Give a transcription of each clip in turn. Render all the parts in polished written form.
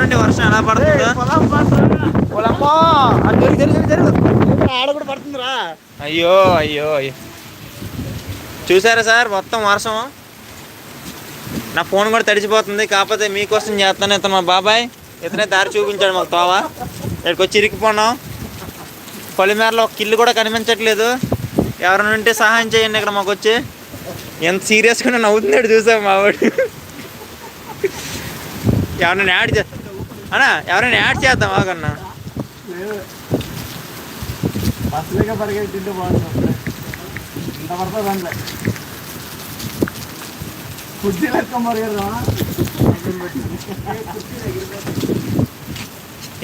చూడండి వర్షం ఎలా పడుతుందో. ఆడ కూడా పడుతుందిరా. అయ్యో అయ్యో అయ్యో, చూసారా సార్ మొత్తం వర్షం. నా ఫోన్ కూడా తడిచిపోతుంది. కాకపోతే మీకోసం చేస్తాను. ఇతను మా బాబాయ్, ఇతనే దారి చూపించాడు మాకు తోవా. ఇక్కడికి వచ్చి ఇరికిపోన్నాం. పొలిమేరలో ఒక కిల్లు కూడా కనిపించట్లేదు. ఎవరైనా ఉంటే సహాయం చేయండి ఇక్కడ మాకు వచ్చి. ఎంత సీరియస్గా నవ్వుతున్నాడు చూసాం మావాడు. ఎవరైనా యాడ్ అన్నా, ఎవరైనా యాడ్ చేద్దాం ఆగన్నా. బస్సులేక పరిగెత్తి తింటే బాగుంటుంది. ఇంత పడుతుంది అందులో కుర్చీ లెక్క మరిగెడదామా?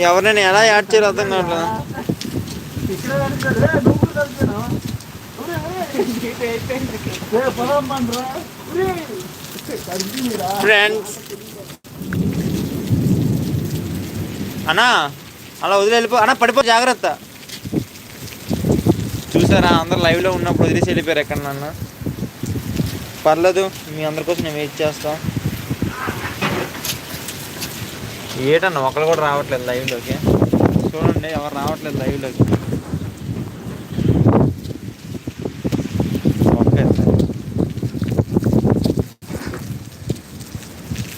ఎవరైనా ఎలా యాడ్ చేయాలి అర్థం కావట్లేదు. ఫ్రెండ్స్ అన్నా అలా వదిలి వెళ్ళిపో అన్నా, పడిపో జాగ్రత్త. చూసారా అందరు లైవ్లో ఉన్నప్పుడు వదిలేసి వెళ్ళిపోయారు ఎక్కడ నన్ను. పర్లేదు, మీ అందరి కోసం నేను వెయిట్ చేస్తాం. ఏటన్నా ఒకరు కూడా రావట్లేదు లైవ్లోకి. చూడండి ఎవరు రావట్లేదు లైవ్లోకి.